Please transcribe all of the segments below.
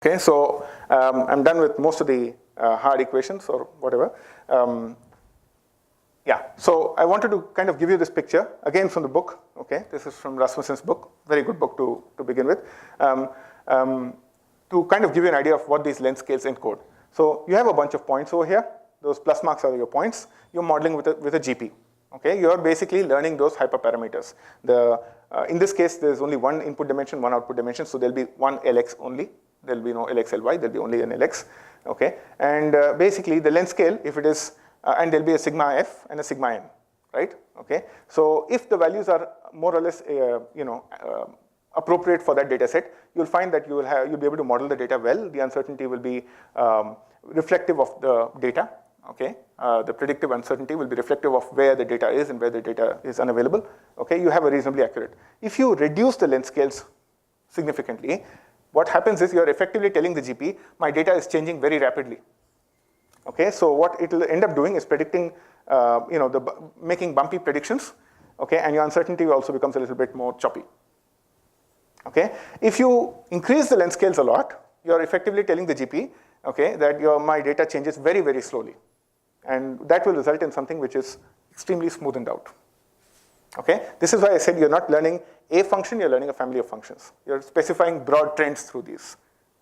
Okay, so I'm done with most of the hard equations or whatever. Yeah, so I wanted to kind of give you this picture, again from the book. Okay, this is from Rasmussen's book, very good book to begin with, to kind of give you an idea of what these length scales encode. So you have a bunch of points over here. Those plus marks are your points. You're modeling with a GP. Okay, you're basically learning those hyperparameters. In this case, there's only one input dimension, one output dimension, so there'll be one LX only. There'll be no LXLY, there'll be only an LX. Okay, and basically the length scale, if it is, and there'll be a sigma F and a sigma M, right? Okay, so if the values are more or less, appropriate for that data set, you'll find that you'll be able to model the data well. The uncertainty will be reflective of the data. Okay, the predictive uncertainty will be reflective of where the data is and where the data is unavailable. Okay, you have a reasonably accurate. If you reduce the length scales significantly, what happens is you're effectively telling the GP, my data is changing very rapidly. Okay, so what it will end up doing is predicting, making bumpy predictions. Okay, and your uncertainty also becomes a little bit more choppy. Okay, if you increase the length scales a lot, you're effectively telling the GP, okay, that my data changes very, very slowly. And that will result in something which is extremely smoothened out. Okay, this is why I said you're not learning a function, you're learning a family of functions. You're specifying broad trends through these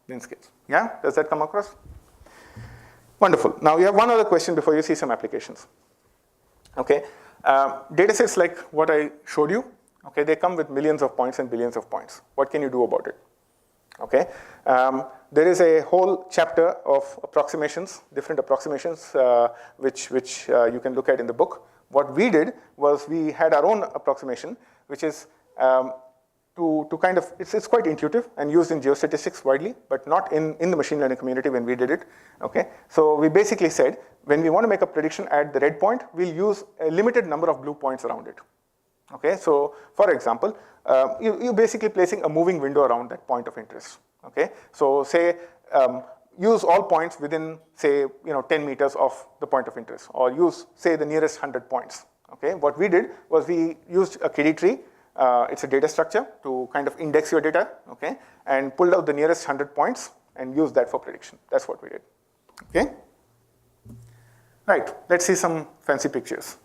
length scales. Yeah, does that come across? Wonderful. Now you have one other question before you see some applications. Okay, data sets like what I showed you, okay, they come with millions of points and billions of points. What can you do about it? Okay, there is a whole chapter of approximations, different approximations, which you can look at in the book. What we did was we had our own approximation, which is to kind of, it's quite intuitive and used in geostatistics widely, but not in the machine learning community when we did it. Okay, so we basically said, when we want to make a prediction at the red point, we'll use a limited number of blue points around it. Okay, so for example, you're basically placing a moving window around that point of interest. Okay, so say, use all points within, say, 10 meters of the point of interest, or use, say, the nearest 100 points. Okay, what we did was we used a KD tree. It's a data structure to kind of index your data, okay, and pulled out the nearest 100 points and used that for prediction. That's what we did. Okay, right. Let's see some fancy pictures.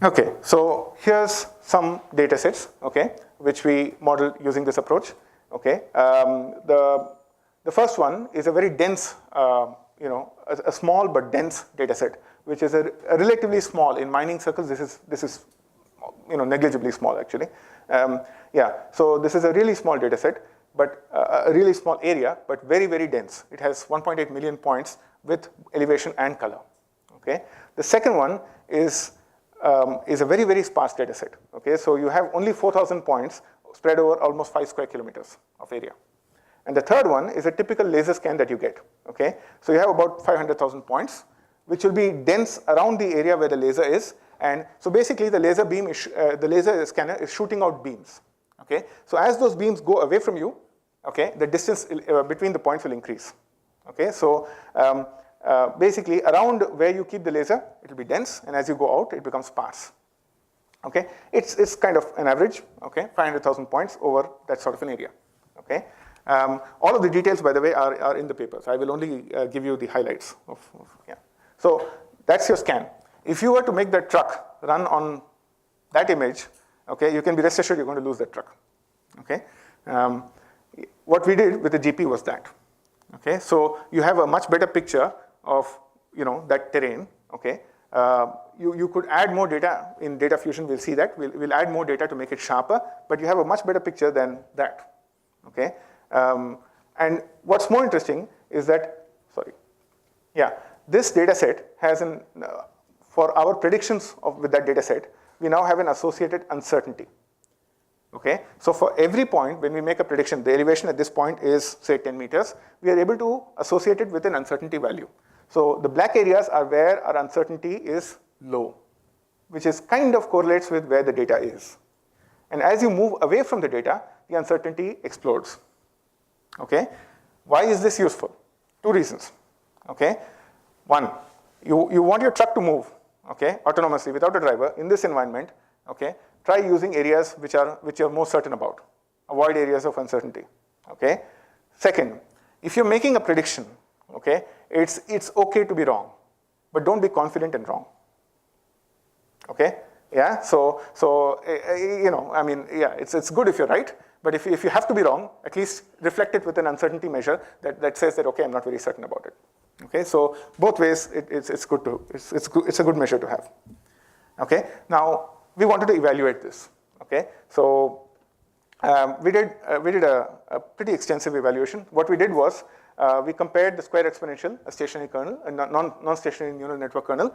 Okay, so here's some data sets, okay, which we modeled using this approach. Okay, the first one is a very dense, a small but dense data set, which is a relatively small. In mining circles, this is negligibly small actually. Yeah, so this is a really small data set, but a really small area, but very, very dense. It has 1.8 million points with elevation and color. Okay, the second one is a very, very sparse data set. Okay, so you have only 4,000 points spread over almost 5 square kilometers of area. And the third one is a typical laser scan that you get. Okay, so you have about 500,000 points, which will be dense around the area where the laser is. And so basically the laser beam is, the laser scanner is shooting out beams. Okay, so as those beams go away from you, okay, the distance between the points will increase. Okay, so basically around where you keep the laser, it will be dense, and as you go out, it becomes sparse. Okay, it's kind of an average. Okay, 500,000 points over that sort of an area. Okay, all of the details, by the way, are in the papers. I will only give you the highlights of yeah. So that's your scan. If you were to make that truck run on that image, okay, you can be rest assured you're going to lose that truck. Okay, what we did with the GP was that. Okay, so you have a much better picture of that terrain. Okay, you could add more data in data fusion. We'll see that we'll add more data to make it sharper, but you have a much better picture than that. Okay, and what's more interesting is that this data set has for our predictions with that data set, we now have an associated uncertainty. Okay, so for every point, when we make a prediction, the elevation at this point is, say, 10 meters, we are able to associate it with an uncertainty value. So the black areas are where our uncertainty is low, which is kind of correlates with where the data is. And as you move away from the data, the uncertainty explodes. Okay, why is this useful? Two reasons. Okay, one, you want your truck to move, okay, autonomously without a driver in this environment. Okay, try using areas which you're more certain about. Avoid areas of uncertainty. Okay, Second, if you're making a prediction, okay, it's okay to be wrong, but don't be confident and wrong. Okay, yeah. So you know, I mean, yeah, it's good if you're right, but if you have to be wrong, at least reflect it with an uncertainty measure that says that, okay, I'm not very certain about it. Okay, so both ways it's good to it's a good measure to have. Okay, now we wanted to evaluate this. Okay, so we did a pretty extensive evaluation. What we did was we compared the square exponential, a stationary kernel, a non-stationary neural network kernel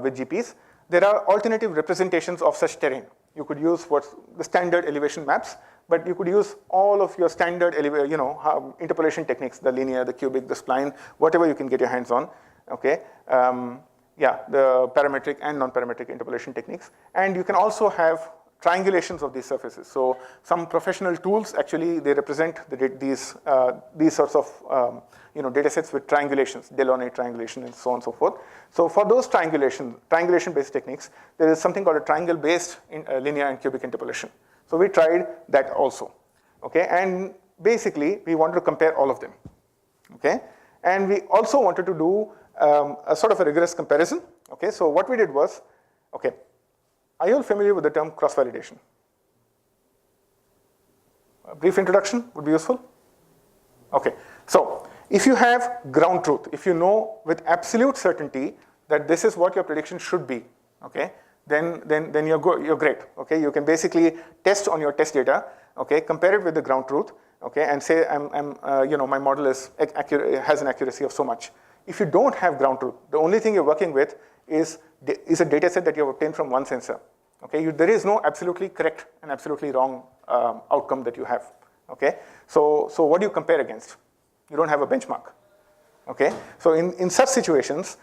with GPs. There are alternative representations of such terrain. You could use what's the standard elevation maps, but you could use all of your standard interpolation techniques, the linear, the cubic, the spline, whatever you can get your hands on. Okay, yeah, the parametric and non-parametric interpolation techniques, and you can also have triangulations of these surfaces. So some professional tools actually they represent these sorts of data sets with triangulations, Delaunay triangulation, and so on and so forth. So for those triangulation-based techniques, there is something called a triangle-based linear and cubic interpolation. So we tried that also. Okay, and basically we wanted to compare all of them. Okay, and we also wanted to do a sort of a rigorous comparison. Okay, so what we did was, okay, are you all familiar with the term cross-validation? A brief introduction would be useful. Okay, so if you have ground truth, if you know with absolute certainty that this is what your prediction should be, okay, then you're great. Okay, you can basically test on your test data. Okay, compare it with the ground truth. Okay, and say my model is accurate, has an accuracy of so much. If you don't have ground truth, the only thing you're working with is a data set that you have obtained from one sensor. Okay, there is no absolutely correct and absolutely wrong outcome that you have. Okay, so what do you compare against? You don't have a benchmark. Okay, so in such situations,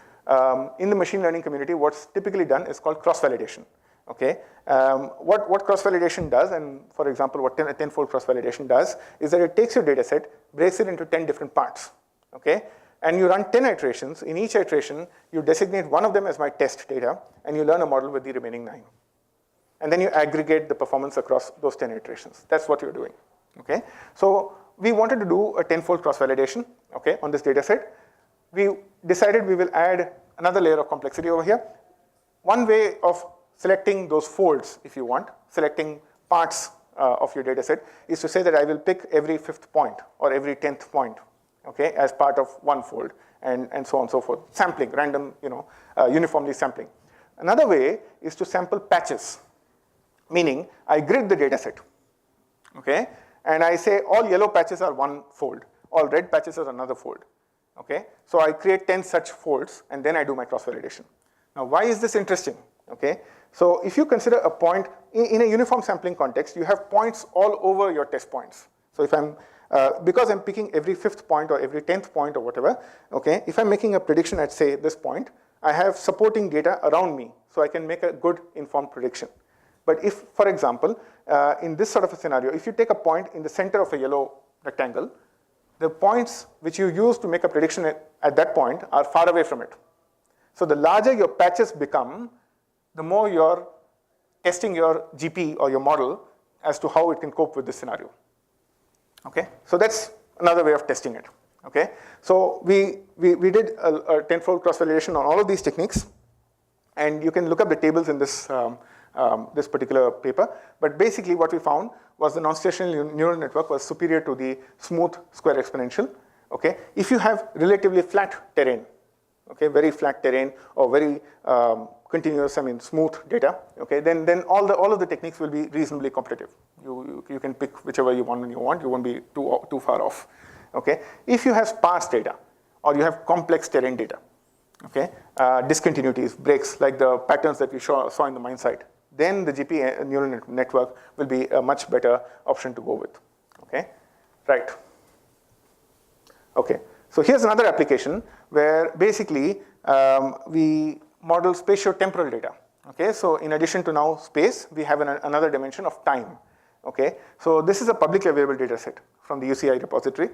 in the machine learning community, what's typically done is called cross-validation. Okay, what cross-validation does, and for example, what a tenfold cross-validation does, is that it takes your data set, breaks it into 10 different parts. Okay, and you run 10 iterations. In each iteration, you designate one of them as my test data, and you learn a model with the remaining 9. And then you aggregate the performance across those 10 iterations. That's what you're doing. Okay, so we wanted to do a tenfold cross-validation, okay, on this data set. We decided we will add another layer of complexity over here. One way of selecting those folds, if you want, selecting parts of your data set, is to say that I will pick every 5th point or every 10th point, okay, as part of one fold, and so on and so forth. Sampling, random, uniformly sampling. Another way is to sample patches, meaning I grid the data set, okay, and I say all yellow patches are one fold, all red patches are another fold, okay. So I create 10 such folds, and then I do my cross-validation. Now, why is this interesting? Okay, so if you consider a point in a uniform sampling context, you have points all over your test points. So if I'm because I'm picking every 5th point or every 10th point or whatever, okay, if I'm making a prediction at, say, this point, I have supporting data around me, so I can make a good informed prediction. But if, for example, in this sort of a scenario, if you take a point in the center of a yellow rectangle, the points which you use to make a prediction at that point are far away from it. So the larger your patches become, the more you're testing your GP or your model as to how it can cope with this scenario. Okay, so that's another way of testing it. Okay, so we did a tenfold cross-validation on all of these techniques, and you can look up the tables in this this particular paper. But basically, what we found was the non-stationary neural network was superior to the smooth square exponential. Okay, if you have relatively flat terrain, okay, very flat terrain or very continuous, smooth data, okay, then all of the techniques will be reasonably competitive. You can pick whichever you want when you want. You won't be too far off. Okay, if you have sparse data or you have complex terrain data, okay, discontinuities, breaks, like the patterns that we saw in the mine site, then the GP neural network will be a much better option to go with. Okay, right. Okay, so here's another application where basically we model spatio-temporal data. Okay, so in addition to now space, we have another dimension of time. Okay, so this is a publicly available data set from the UCI repository.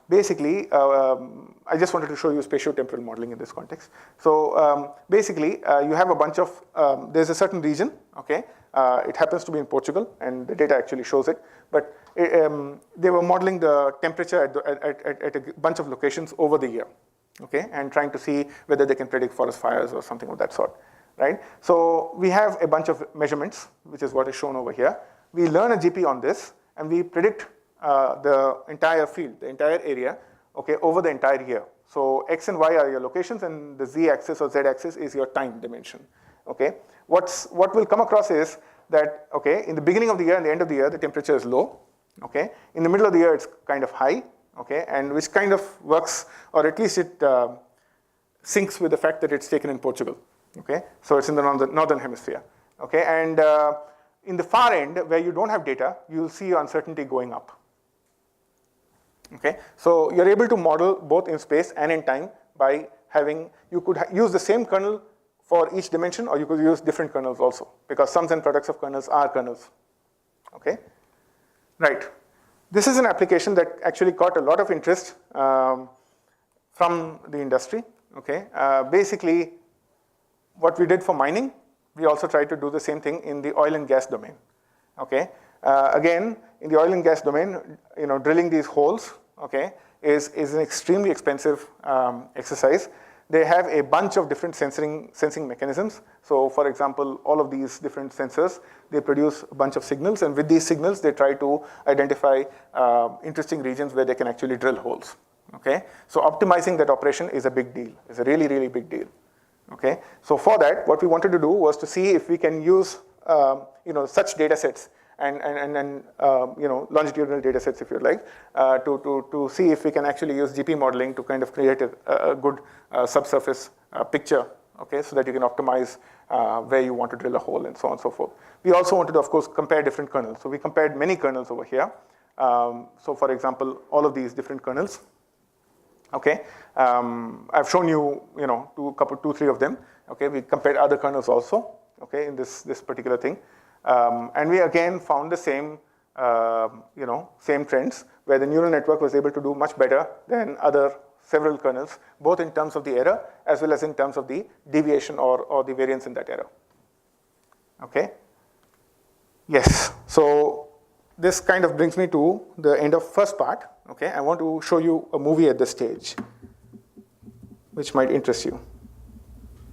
Basically, I just wanted to show you spatio-temporal modeling in this context. So basically, you have a bunch of, there's a certain region, okay, It happens to be in Portugal, and the data actually shows it. But they were modeling the temperature at a bunch of locations over the year, okay, and trying to see whether they can predict forest fires or something of that sort, right? So we have a bunch of measurements, which is what is shown over here. We learn a GP on this, and we predict the entire field, the entire area, okay, over the entire year. So X and Y are your locations, and the Z-axis or Z-axis is your time dimension, okay? What will come across is that, okay, in the beginning of the year and the end of the year, the temperature is low, okay? In the middle of the year, it's kind of high, okay? And which kind of works, or at least it syncs with the fact that it's taken in Portugal, okay? So it's in the northern hemisphere, okay? And in the far end, where you don't have data, you'll see uncertainty going up, okay? So you're able to model both in space and in time by having, you could use the same kernel for each dimension, or you could use different kernels also, because sums and products of kernels are kernels, okay? Right. This is an application that actually caught a lot of interest from the industry, okay? Basically, what we did for mining, we also tried to do the same thing in the oil and gas domain, okay? Again, in the oil and gas domain, you know, drilling these holes, okay, is an extremely expensive exercise. They have a bunch of different sensing mechanisms. So for example, all of these different sensors, they produce a bunch of signals, and with these signals, they try to identify interesting regions where they can actually drill holes, okay? So optimizing that operation is a big deal. It's a really, really big deal, okay? So for that, what we wanted to do was to see if we can use you know, such data sets and you know, longitudinal data sets, if you like, to see if we can actually use GP modeling to kind of create a good subsurface picture, okay, so that you can optimize where you want to drill a hole and so on and so forth. We also wanted to, of course, compare different kernels. So we compared many kernels over here. So for example, all of these different kernels, okay. I've shown you, you know, two, three of them, okay. We compared other kernels also, okay, in this particular thing. And we again found the same, you know, same trends, where the neural network was able to do much better than several kernels, both in terms of the error as well as in terms of the deviation or the variance in that error. Okay? Yes. So this kind of brings me to the end of first part. Okay? I want to show you a movie at this stage, which might interest you.